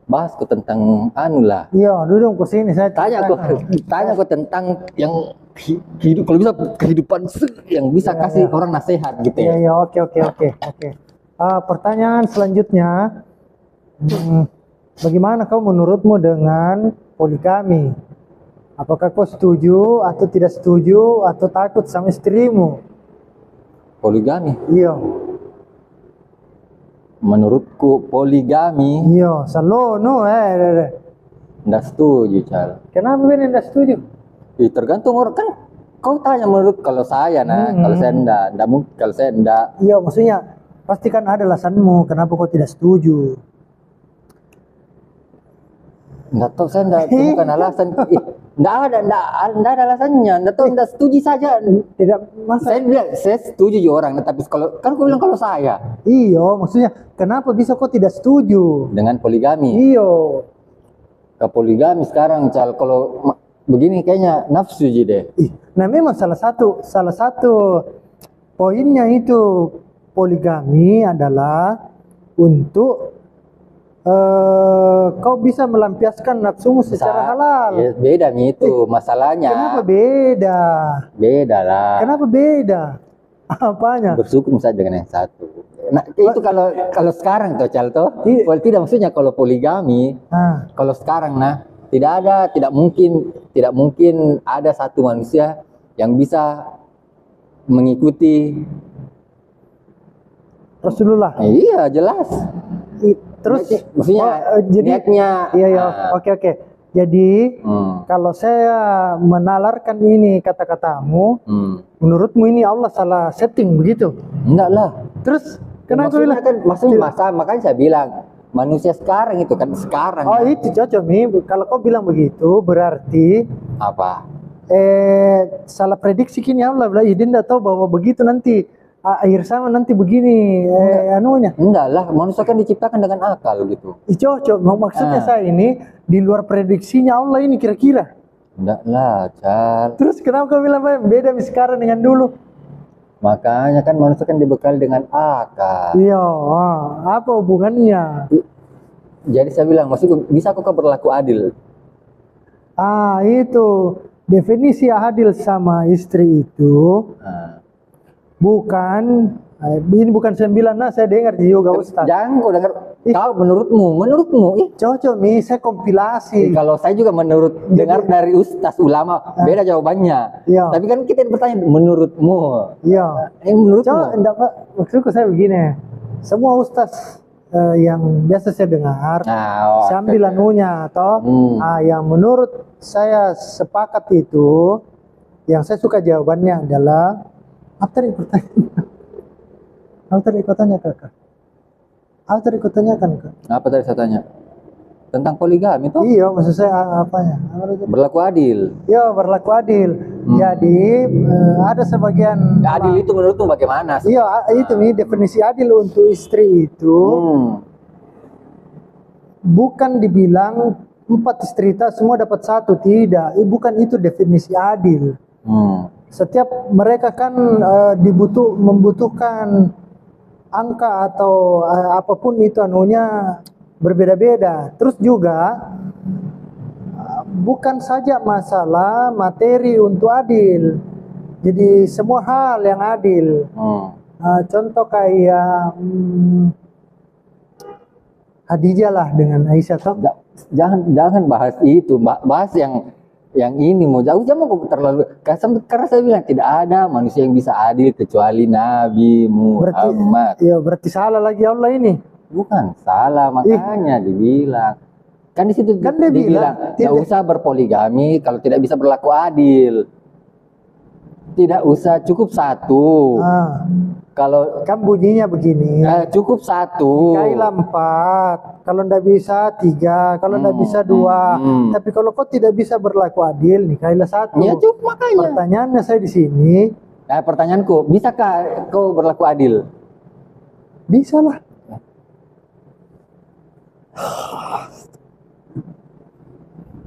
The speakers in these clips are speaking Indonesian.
bahas kok tentang anu lah. Iya, duduk ke sini saya Tanya kok tentang yang hidup, kalau bisa kehidupan yang bisa kasih orang nasihat gitu Iya, ya. iya, oke. Pertanyaan selanjutnya, bagaimana kau menurutmu dengan poligami? Apakah kau setuju atau tidak setuju atau takut sama istrimu? Poligami. Iya. Menurutku poligami Iya, salono nggak setuju, Cal. Kenapa benar tidak setuju? Tergantung orang kan. Kau tanya menurut, kalau saya kalau saya enggak mungkin, kalau saya enggak. Iya, maksudnya pasti kan ada alasanmu kenapa kau tidak setuju. Enggak tahu, saya enggak temukan alasan. Enggak ada alasannya. Enggak tahu, enggak setuju saja. Tidak masa. Saya setuju juga orang, tapi kalau kan aku bilang kalau saya. Iya, maksudnya kenapa bisa kau tidak setuju Dengan poligami. Iya. Ke poligami sekarang, Cal, kalau begini kayaknya nafsu aja deh. Nah, memang salah satu poinnya itu poligami adalah untuk kau bisa melampiaskan nafsumu secara halal. Ya, beda nih itu masalahnya. Kenapa beda? Beda lah. Kenapa beda? Apanya? Bersyukur saja dengan yang satu. Nah, itu kalau sekarang tuh, Cal, toh. Kalau tidak, maksudnya kalau poligami, kalau sekarang tidak mungkin ada satu manusia yang bisa mengikuti Rasulullah. Iya, jelas. Terus maksudnya jadi niatnya. Iya. Oke. Jadi kalau saya menalarkan ini kata-katamu, menurutmu ini Allah salah setting begitu? Enggak lah. Terus kenapa bilang? Maksudnya makanya saya bilang manusia sekarang itu kan sekarang. Oh, itu cocok nih. Kalau kau bilang begitu berarti apa? Salah prediksi kini Allah bilang, dia tidak tahu bahwa begitu nanti akhir sama nanti begini anunya. Enggak lah, manusia kan diciptakan dengan akal gitu. Cocok. Maksudnya saya ini di luar prediksinya Allah ini kira-kira. Enggak lah, Cal. Terus kenapa kau bilang beda sekarang dengan dulu? Makanya kan manusia kan dibekali dengan akal. Iya, apa hubungannya? Jadi saya bilang, maksudku bisa kok berlaku adil. Itu definisi adil sama istri itu bukan ini bukan 9, saya dengar juga Ustaz. Jangan kau dengar, kau menurutmu cocok nih, saya kompilasi. Kalau saya juga dengar dari Ustaz ulama, beda jawabannya. Iya. Tapi kan kita bertanya menurutmu. Iya. Menurutmu. Enggak, Pak. Maksudku saya begini, semua Ustaz yang biasa saya dengar, saya ambil anunya atau yang menurut saya sepakat itu, yang saya suka jawabannya adalah apa tadi pertanyaan? Apa tadi kau tanya Kakak? Apa tadi kau tanyakan Kak? Apa tadi saya tanya? Tentang poligami toh? Iya, maksud saya apanya? Berlaku adil. Iya, berlaku adil. Jadi ada sebagian adil itu menurutmu bagaimana? Iya, itu nih definisi adil untuk istri itu. Bukan dibilang 4 istri semua dapat 1, tidak. Bukan itu definisi adil. Setiap mereka kan membutuhkan angka atau apapun itu anunya berbeda-beda. Terus juga bukan saja masalah materi untuk adil. Jadi semua hal yang adil. Contoh kayak Khadijah lah dengan Aisyah toh. Jangan bahas itu, bahas yang ini mau jauh jangan terlalu, karena saya bilang tidak ada manusia yang bisa adil kecuali Nabi Muhammad. Berarti salah lagi Allah ini. Bukan salah, makanya dibilang kan di situ kan dibilang tidak usah berpoligami kalau tidak bisa berlaku adil. Tidak usah, cukup 1. Kalau kan bunyinya begini, cukup 1. Kailah 4. Kalau ndak bisa 3. Kalau ndak bisa 2. Tapi kalau kau tidak bisa berlaku adil, nikailah 1. Ya cukup, makanya. Pertanyaannya saya di sini. Pertanyaanku, bisakah kau berlaku adil? Bisa lah.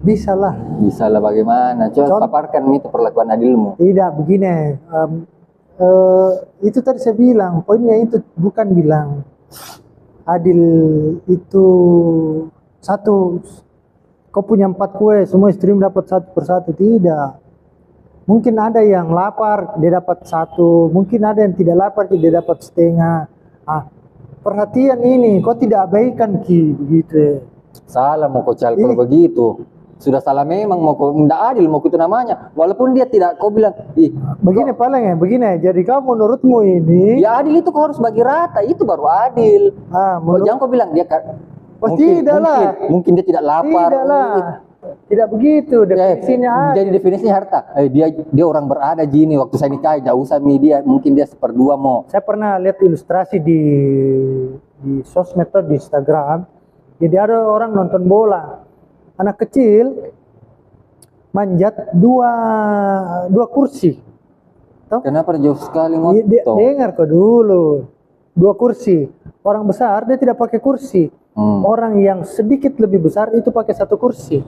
Bisa lah. Bisa lah bagaimana? Coba paparkan itu perlakuan adilmu. Tidak, begini. Itu tadi saya bilang, poinnya itu bukan bilang adil itu satu, kau punya 4 kue, semua istrimu dapat 1 per 1, tidak. Mungkin ada yang lapar, dia dapat 1, mungkin ada yang tidak lapar, dia dapat setengah. Perhatian ini, kau tidak abaikan begitu. Salah mau kau cal kalau begitu. Sudah salah memang mau kau, tidak adil mau itu namanya. Walaupun dia tidak, kau bilang, begini paling begini. Jadi kau menurutmu ini? Ya adil itu kau harus bagi rata, itu baru adil. Jangan kau bilang dia mungkin dia tidak lapar. Tidak lah. Tidak begitu definisinya. Jadi definisinya harta. Dia orang berada gini waktu saya nikah, jauh usah media, mungkin dia 1/2 mau. Saya pernah lihat ilustrasi di sosmed atau di Instagram. Jadi ada orang nonton bola. Anak kecil manjat dua kursi. Kenapa jauh sekali motor? Dengar kok dulu. 2 kursi. Orang besar dia tidak pakai kursi. Orang yang sedikit lebih besar itu pakai 1 kursi.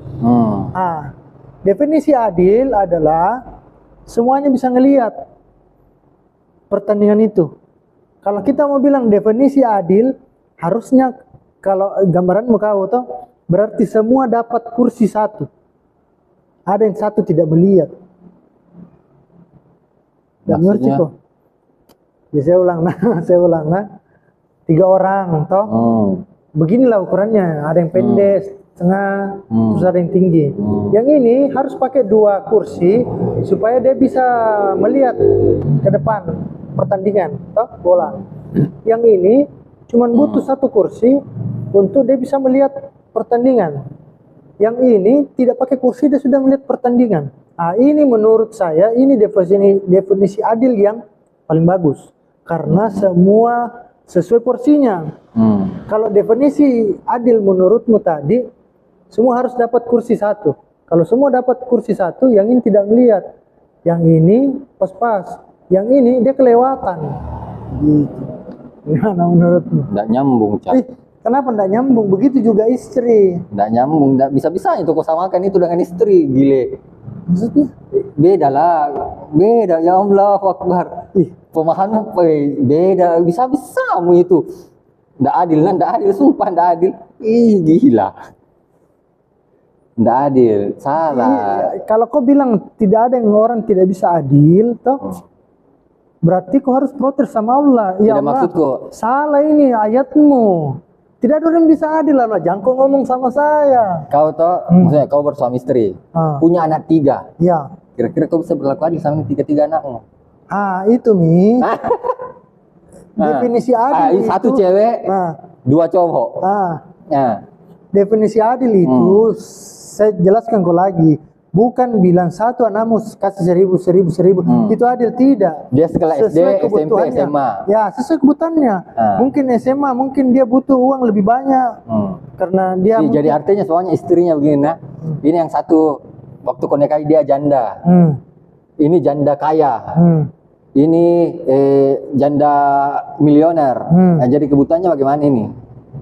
Definisi adil adalah semuanya bisa ngelihat pertandingan itu. Kalau kita mau bilang definisi adil, harusnya kalau gambaranmu kau tuh berarti semua dapat kursi 1. Ada yang 1 tidak melihat. Dan ngerti kok. Ya saya ulang nah. 3 orang toh. Beginilah ukurannya. Ada yang pendek, setengah, terus ada yang tinggi. Yang ini harus pakai 2 kursi supaya dia bisa melihat ke depan pertandingan toh bola. Yang ini cuman butuh 1 kursi untuk dia bisa melihat pertandingan. Yang ini tidak pakai kursi, dia sudah melihat pertandingan. Ini menurut saya ini definisi adil yang paling bagus karena semua sesuai porsinya. Kalau definisi adil menurutmu tadi, semua harus dapat kursi 1. Kalau semua dapat kursi 1, yang ini tidak melihat, yang ini pas-pas, yang ini dia kelewatan. Gitu. Gimana menurutmu? Nggak nyambung, Cak. Kenapa nggak nyambung? Begitu juga istri. Nggak nyambung, nggak bisa-bisanya tuh kau samakan itu dengan istri, gile. Maksudnya? Beda lah, beda, ya Allah Akbar. Pemahaman beda, bisa-bisamu itu. Nggak adil, sumpah nggak adil. Gila. Nggak adil, salah. Kalau kau bilang tidak ada yang orang tidak bisa adil, toh berarti kau harus protes sama Allah. Ya tidak, Allah, maksudku salah ini ayatmu. Tidak ada orang bisa adil, Allah. Jangan kau ngomong sama saya. Kau toh, maksudnya kau bersuami istri, punya anak 3. Ya. Kira-kira kau bisa berlaku adil sama 3 anakmu? Itu Mi. Definisi adil itu 1 cewek, 2 cowok. Definisi adil itu saya jelaskan kau lagi. Bukan bilang 1 anakmu kasih 1.000. Itu adil, tidak. Dia sekolah SD, SMP, SMA. Ya, sesuai kebutuhannya. Mungkin SMA, mungkin dia butuh uang lebih banyak. Karena dia jadi artinya soalnya istrinya begini, nah. Ini yang 1 waktu kau nikahi dia janda. Ini janda kaya. Ini janda milioner. Nah, jadi kebutuhannya bagaimana ini?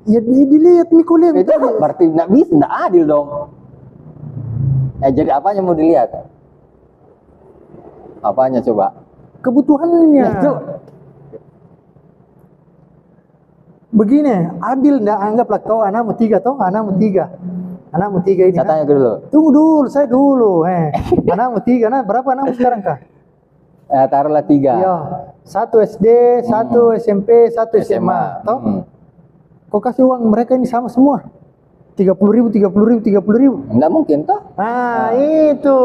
Ya dilihat mikulim. Itu berarti nggak adil dong. Jadi apanya mau dilihat? Apanya coba? Kebutuhannya. Itu. Begini, adil nggak anggaplah kau anakmu 3 toh, anakmu 3. Anakmu 3 ini. Saya tanya dulu. Tunggu dulu, saya dulu. Anakmu 3, nah berapa anakmu sekarang kah? Taruhlah 3. Ya, 1 SD, 1 SMP, 1 SMA. Toh? Kau kasih uang mereka ini sama semua. 30.000. Enggak mungkin toh. Itu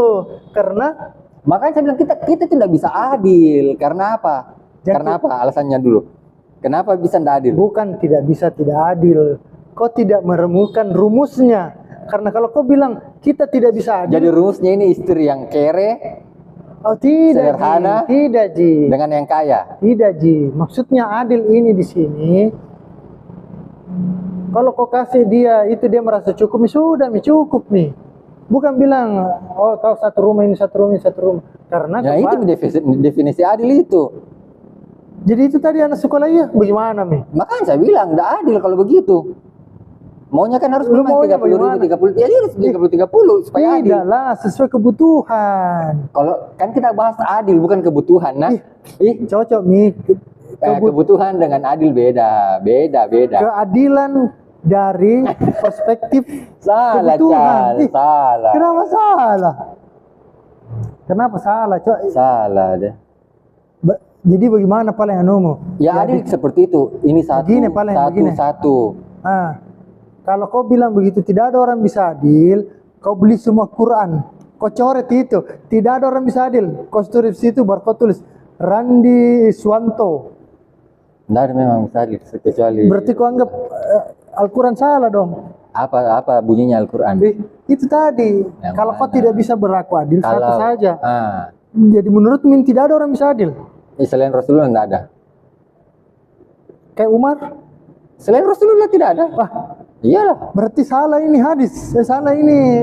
karena makanya saya bilang kita tidak bisa adil. Karena apa? Karena apa? Alasannya dulu. Kenapa bisa tidak adil? Bukan tidak bisa tidak adil. Kau tidak menemukan rumusnya. Karena kalau kau bilang kita tidak bisa adil. Jadi rumusnya ini istri yang kere. Tidak, sederhana. Tidak, Ji. Dengan yang kaya. Tidak, Ji. Maksudnya adil ini di sini. Kalau kau kasih dia itu dia merasa cukup, sudah cukup nih. Bukan bilang kau 1 rumah ini 1 rumah. Karena ya itu definisi adil itu. Jadi itu tadi anak sekolah ya bagaimana Mi? Makanya saya bilang enggak adil kalau begitu. Maunya kan harus 30.000 ya 30 supaya adil. Tidaklah sesuai kebutuhan. Kalau kan kita bahas adil bukan kebutuhan, nah. Cocok Mi. Kebutuhan dengan adil beda. Keadilan dari perspektif salah, Cal. Salah. Kenapa salah? Kenapa salah, Cok? Salah deh. Jadi bagaimana paling anumu? Ya adil seperti itu. Ini satu, begini, paling satu, begini. satu. Kalau kau bilang begitu, tidak ada orang bisa adil. Kau beli semua Quran, kau coret itu, tidak ada orang bisa adil. Kau tulis situ, baru kau tulis Randi Swanto. Tidak ada memang bisa adil kecuali. Berarti kau anggap Al-Quran salah dong? Apa bunyinya Al-Quran? Itu tadi. Kalau kau tidak bisa berlaku adil, satu saja. Jadi menurutmu tidak ada orang bisa adil? Selain Rasulullah tidak ada. Kayak Umar? Selain Rasulullah tidak ada. Wah, iyalah. Berarti salah ini hadis, salah ini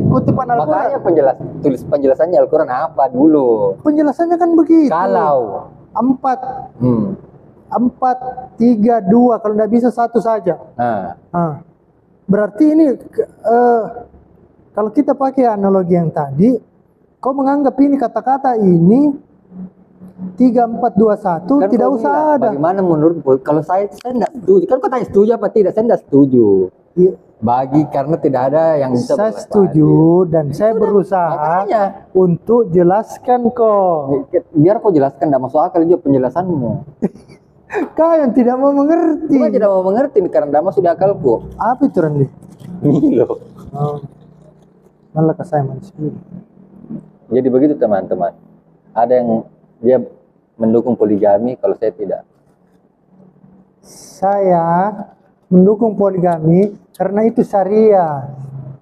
kutipan Al-Quran. Makanya tulis penjelasannya Al-Quran apa dulu? Penjelasannya kan begitu. Kalau 4, 3, 2, kalau tidak bisa satu saja. Berarti ini kalau kita pakai analogi yang tadi, kau menganggap ini kata-kata ini 3, 4, 2, 1 kan tidak usah ada. Bagaimana menurut kalau saya tidak setuju. Kan kau tanya setuju apa tidak? Saya tidak setuju. Iya. Karena tidak ada yang bisa. Saya setuju dan saya berusaha untuk jelaskan kok. Biar kau jelaskan, tidak masuk akal juga penjelasanmu. Kau yang tidak mau mengerti. Bukan tidak mau mengerti karena tidak masuk di akalku. Apa itu Randi? Milo. Malah ke saya manusia. Jadi begitu teman-teman. Ada yang dia mendukung poligami, kalau saya tidak. Saya mendukung poligami karena itu syariah.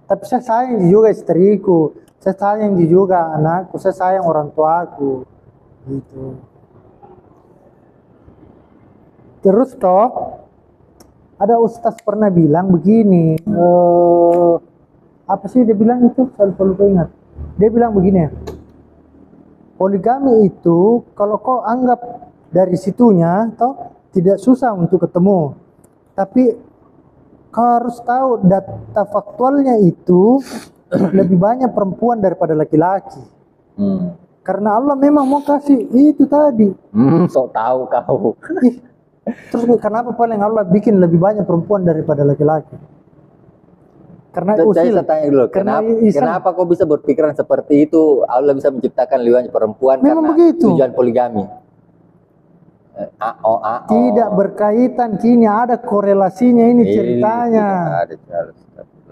Tapi saya sayang juga istriku, saya sayang juga anakku, saya sayang orang tuaku. Gitu. Terus toh, ada ustaz pernah bilang begini, apa sih dia bilang itu? Saya lupa ingat. Dia bilang begini, poligami itu kalau kau anggap dari situnya toh tidak susah untuk ketemu, tapi kau harus tahu data faktualnya itu lebih banyak perempuan daripada laki-laki. Karena Allah memang mau kasih itu tadi. Sok tahu kau. Terus kenapa paling Allah bikin lebih banyak perempuan daripada laki-laki? Karena usil. Saya tanya dulu, kenapa kau bisa berpikiran seperti itu? Allah bisa menciptakan lebih banyak perempuan memang karena begitu. Tujuan poligami. Tidak berkaitan, kini ada korelasinya ini ceritanya.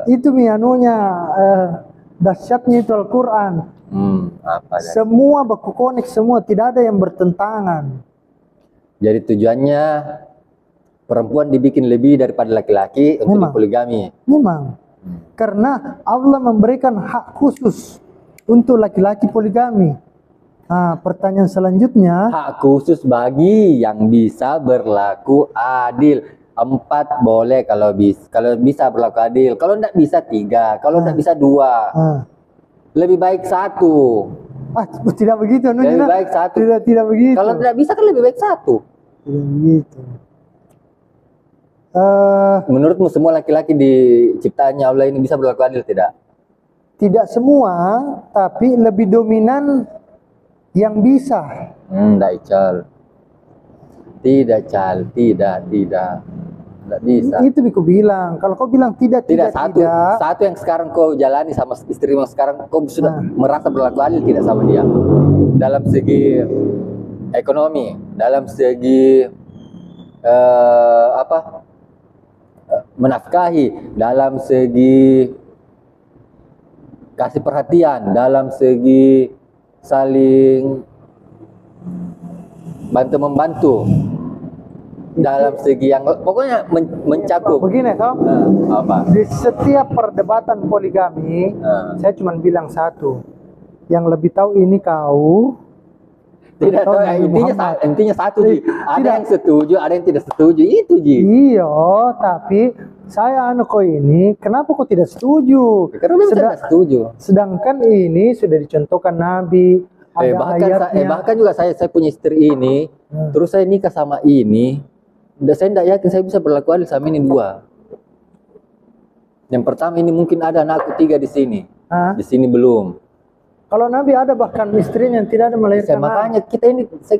Itu mianunya dahsyatnya itu Al-Quran. Semua baku konek, semua tidak ada yang bertentangan. Jadi tujuannya perempuan dibikin lebih daripada laki-laki untuk poligami. Memang. Karena Allah memberikan hak khusus untuk laki-laki poligami. Pertanyaan selanjutnya, hak khusus bagi yang bisa berlaku adil. 4 boleh kalau bisa berlaku adil. Kalau tidak bisa 3, kalau tidak bisa 2. Lebih baik 1. Tidak begitu. Lebih baik 1. Tidak begitu. Kalau tidak bisa kan lebih baik 1. Tidak begitu. Menurutmu semua laki-laki di ciptaannya Allah ini bisa berlaku adil tidak? Tidak semua, tapi lebih dominan yang bisa. Tidak, Cal. Tidak, Cal. Tidak bisa. Itu aku bilang. Kalau kau bilang tidak. Satu yang sekarang kau jalani sama istrimu sekarang, kau sudah merasa berlaku adil tidak sama dia? Dalam segi ekonomi, dalam segi menafkahi, dalam segi kasih perhatian, dalam segi saling bantu-membantu, dalam segi yang pokoknya mencakup. Begini toh, di setiap perdebatan poligami, saya cuma bilang satu, yang lebih tahu ini kau. Tidak tahu, intinya satu Ji. Ada yang setuju, ada yang tidak setuju, itu Ji. Iya, tapi saya ini, kenapa kok tidak setuju? Karena memang tidak setuju. Sedangkan ini sudah dicontohkan Nabi. Bahkan juga saya punya istri ini, terus saya nikah sama ini, saya tidak yakin saya bisa berlaku adil sama ini 2. Yang pertama ini mungkin ada anakku 3 di sini, di sini belum. Kalau Nabi ada bahkan istrinya yang tidak ada melahirkan. Makanya kita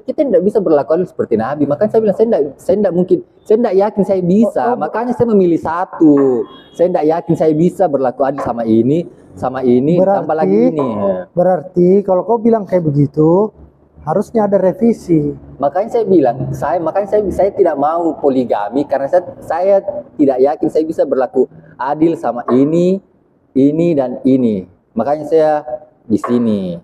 tidak bisa berlaku adil seperti Nabi. Makanya saya bilang saya tidak mungkin, saya tidak yakin saya bisa. Makanya saya memilih satu. Saya tidak yakin saya bisa berlaku adil sama ini, berarti, tambah lagi ini. Berarti kalau kau bilang kayak begitu, harusnya ada revisi. Makanya saya bilang, saya tidak mau poligami karena saya tidak yakin saya bisa berlaku adil sama ini dan ini. Makanya saya di sini.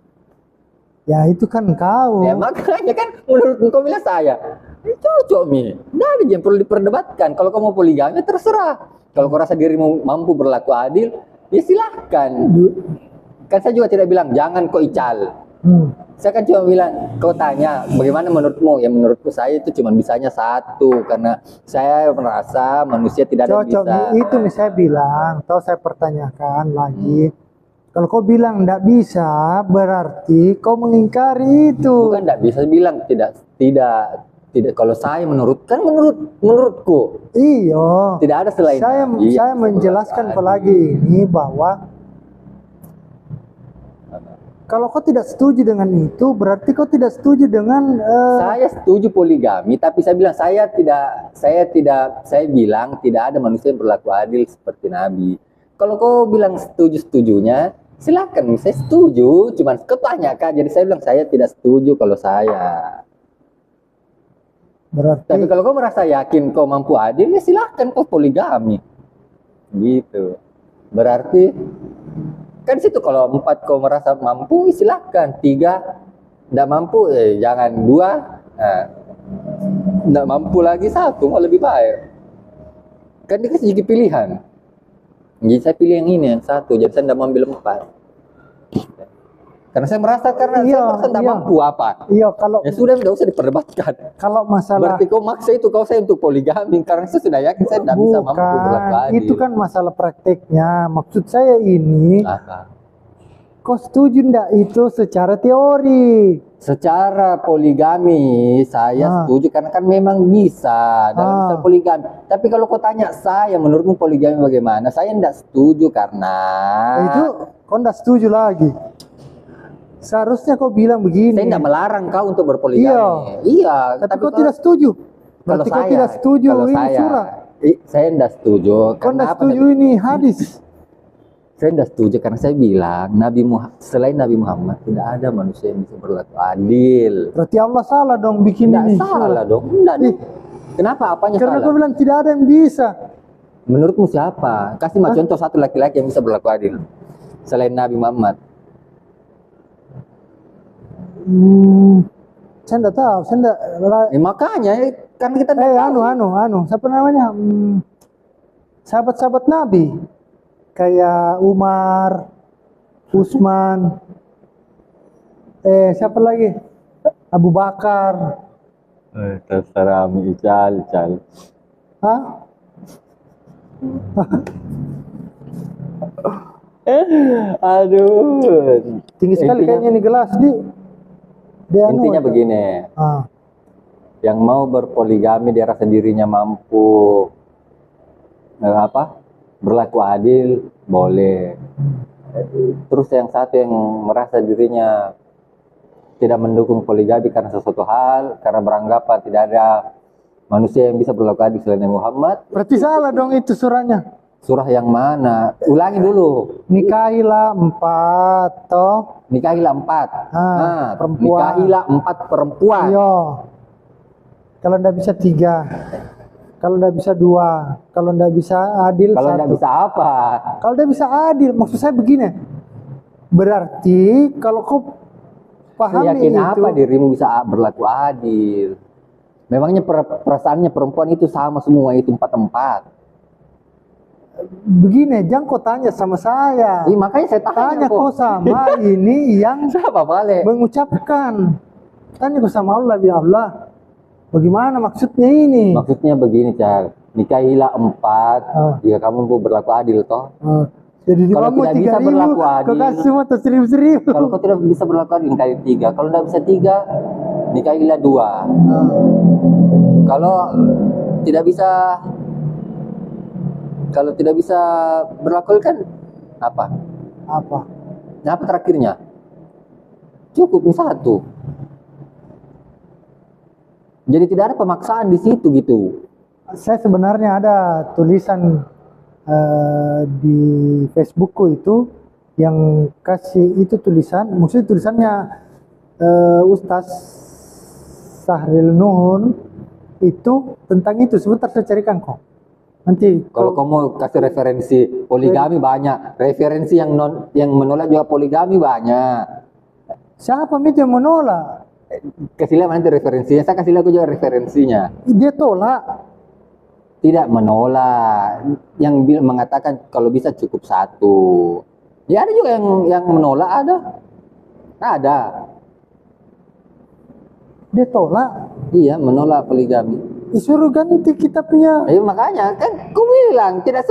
Ya itu kan kau. Ya makanya kan menurut kau bilang saya cocok Mi. Nggak ada yang perlu diperdebatkan. Kalau kau mau poligami terserah. Kalau kau rasa dirimu mampu berlaku adil, ya silahkan. Kan saya juga tidak bilang jangan kau ical. Saya kan cuma bilang, kau tanya bagaimana menurutmu? Ya menurutku saya itu cuma bisanya satu karena saya merasa manusia tidak ada bisa. Itu nih saya bilang, atau saya pertanyakan lagi. Kalau kau bilang tidak bisa, berarti kau mengingkari itu. Bukan tidak bisa bilang tidak. Kalau saya menurutku. Iya. Tidak ada selain. Saya menjelaskan apalagi ini bahwa kalau kau tidak setuju dengan itu, berarti kau tidak setuju dengan. Saya setuju poligami, tapi saya bilang saya bilang tidak ada manusia yang berlaku adil seperti Nabi. Kalau kau bilang setujunya, silakan. Saya setuju, cuman kau tanyakan. Jadi saya bilang saya tidak setuju kalau saya. Berarti. Tapi kalau kau merasa yakin kau mampu adil, ya silakan kau poligami. Gitu. Berarti kan situ kalau 4 kau merasa mampu, silakan. 3 tidak mampu, jangan 2. Tidak mampu lagi 1, lebih baik. Kan dikasih sedikit pilihan. Jadi saya pilih yang ini, yang 1. Jadi saya tidak mengambil 4. Karena saya merasa tidak mampu apa. Iya, kalau ya sudah tidak usah diperdebatkan. Kalau masalah berarti kau maksa itu saya untuk poligami karena saya sudah yakin saya tidak bisa mampu berlaku adil. Itu kan masalah prakteknya. Maksud saya ini, kau setuju tidak itu secara teori? Secara poligami saya setuju karena kan memang bisa dalam misal poligami. Tapi kalau kau tanya saya, menurutmu poligami bagaimana? Saya tidak setuju karena itu kau tidak setuju lagi. Seharusnya kau bilang begini. Saya tidak melarang kau untuk berpoligami. Iya. Tapi kau tidak setuju. Berarti kau tidak setuju ini surah. Saya tidak setuju. Kau tidak setuju ini hadis. Saya tidak setuju karena saya bilang selain Nabi Muhammad tidak ada manusia yang bisa berlaku adil. Berarti Allah salah dong bikin ini. Tidak salah dong. Kenapa? Apanya karena salah? kau bilang tidak ada yang bisa. Menurutmu siapa? Kasih contoh satu laki-laki yang bisa berlaku adil selain Nabi Muhammad. Saya enggak tahu, saya enggak. Makanya kan kita siapa namanya? Sahabat-sahabat Nabi. Kayak Umar, Utsman. Siapa lagi? Abu Bakar. Terserah Ical. Hah? Aduh. Tinggi sekali kayaknya ini gelas intinya begini. Yang mau berpoligami dia rasa dirinya mampu berlaku adil, boleh. Terus yang satu yang merasa dirinya tidak mendukung poligami karena sesuatu hal, karena beranggapan tidak ada manusia yang bisa berlaku adil selain Muhammad. Berarti salah dong itu surahnya. Surah yang mana? Ulangi dulu. Nikahilah 4 toh. Nikahilah 4. Perempuan. Nikahilah 4 perempuan. Iya. Kalau ndak bisa 3. Kalau ndak bisa 2. Kalau ndak bisa adil 1. Kalau ndak bisa apa? Kalau ndak bisa adil, maksud saya begini. Berarti kalau kau pahami yakin itu. Apa dirimu bisa berlaku adil? Memangnya perasaannya perempuan itu sama semua itu 4. Begini, jangan kau tanya sama saya. Makanya saya tanya kau sama ini yang siapa balik mengucapkan. Tanya kau sama Allah, ya Allah. Bagaimana maksudnya ini? Maksudnya begini, Cal. Nikahilah 4 jika kamu mau berlaku adil toh. Jadi kalau tidak bisa berlaku adil, kau kasih semua atau 1.000. Kalau kau tidak bisa berlaku adil, nikahi 3. Kalau tidak bisa 3, nikahilah 2. Kalau tidak bisa berlaku kan apa? Apa terakhirnya? cukup satu. Jadi tidak ada pemaksaan di situ gitu. Saya sebenarnya ada tulisan di Facebookku itu yang kasih itu tulisan, maksudnya tulisannya Ustaz Sahril Nuhun itu tentang itu. Sebentar saya carikan kok. Nanti kalau kamu kasih referensi poligami banyak, referensi yang menolak juga poligami banyak. Siapa itu yang menolak? Kasih lihat nanti referensinya, saya kasih lihat juga referensinya. Dia tolak. Tidak menolak, yang mengatakan kalau bisa cukup satu. Ya ada juga yang menolak, ada. Dia tolak. Iya, menolak poligami. Disuruh ganti kita punya. Makanya kan aku bilang tidak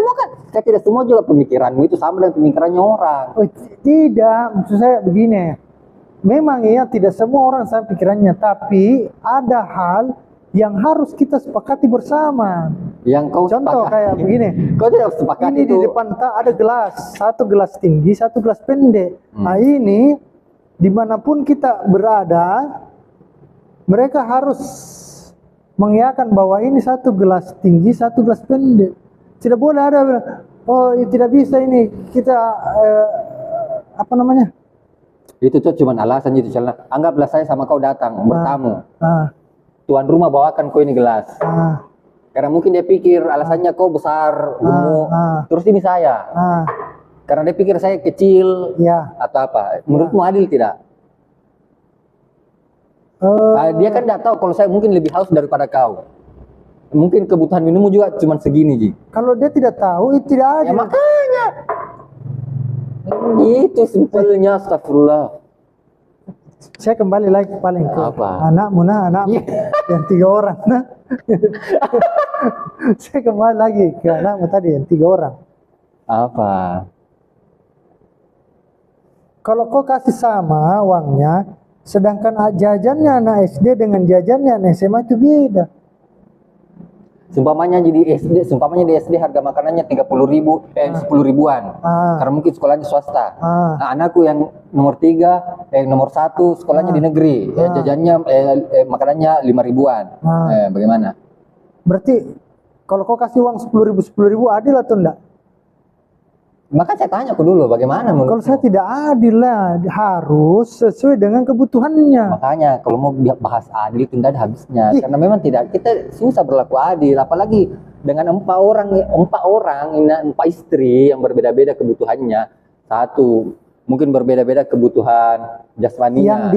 semua juga pemikiranmu itu sama dengan pemikirannya orang. Oh, tidak, maksud saya begini. Memang ya tidak semua orang sama pikirannya, tapi ada hal yang harus kita sepakati bersama. Yang kau contoh kayak begini. Kau tidak sepakati ini itu. Di depan ada gelas, satu gelas tinggi, satu gelas pendek. Nah ini dimanapun kita berada, mereka harus mengiyakan bahwa ini satu gelas tinggi, satu gelas pendek. Tidak boleh ada bilang, oh tidak bisa ini kita apa namanya? Itu tuh cuma alasan itu. Anggaplah saya sama kau datang bertamu. Tuan rumah bawakan kau ini gelas. Karena mungkin dia pikir alasannya kau besar, gemuk, terus ini saya. Karena dia pikir saya kecil, atau apa? Menurutmu adil tidak? Dia kan tidak tahu kalau saya mungkin lebih haus daripada kau. Mungkin kebutuhan minummu juga cuma segini, Ji. Kalau dia tidak tahu, itu tidak adil. Ya makanya. Itu simpelnya, astagfirullah. Saya kembali lagi paling ke anakmu yang 3 orang. Saya kembali lagi ke anakmu tadi yang 3 orang. Apa? Kalau kau kasih sama uangnya, sedangkan jajannya anak SD dengan jajannya anak SMA itu beda. Sumpamanya di SD harga makanannya 10 ribuan. Karena mungkin sekolahnya swasta. Nah, anakku yang nomor 3, nomor 1 sekolahnya di negeri, jajannya makanannya 5 ribuan. Bagaimana? Berarti kalau kau kasih uang 10 ribu adil atau enggak? Maka saya tanya aku dulu bagaimana menurut. Kalau saya tidak adil lah, harus sesuai dengan kebutuhannya. Makanya kalau mau bahas adil itu tidak ada habisnya. Karena memang kita susah berlaku adil, apalagi dengan 4 istri yang berbeda-beda kebutuhannya. Satu, mungkin berbeda-beda kebutuhan jasmaninya.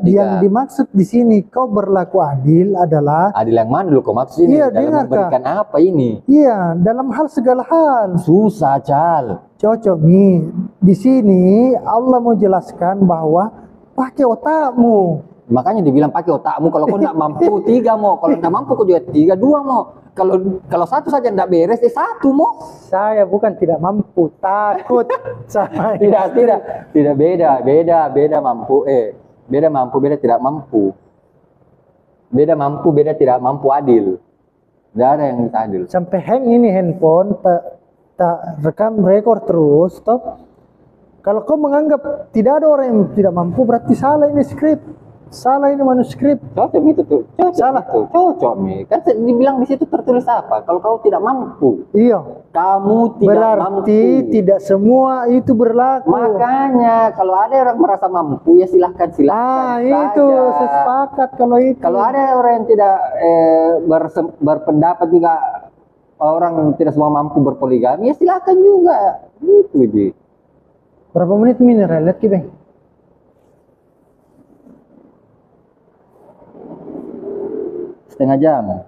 Yang dimaksud di sini kau berlaku adil adalah adil yang mana dulu kau maksud ini? Dalam memberikan apa ini? Iya, dalam hal segala hal. Susah, Cal. Cocok nih. Di sini Allah mau jelaskan bahwa pakai otakmu. Makanya dibilang pakai otakmu. Kalau kau tidak mampu 3 mau, kalau tidak mampu kau juga 3, 2 mau. Kalau satu saja tidak beres, 1 mau. Saya bukan tidak mampu, takut. Tidak beda mampu. Beda mampu, beda tidak mampu. Beda mampu, beda tidak mampu adil. Tidak ada yang bisa adil. Sampai hang ini handphone tak rekam rekor terus, stop. Kalau kau menganggap tidak ada orang yang tidak mampu, berarti salah ini skrip. Salah ini manuskrip. Cocok itu tuh. Cocok nih. Kan dibilang di situ tertulis apa? Kalau kau tidak mampu. Iya. Kamu tidak mampu. Berarti tidak semua itu berlaku. Makanya kalau ada orang merasa mampu ya silahkan itu saya sepakat kalau itu. Kalau ada orang yang tidak berpendapat juga orang tidak semua mampu berpoligami ya silahkan juga. Gitu Ji. Berapa menit mineral? Lihat Bang. Setengah jam.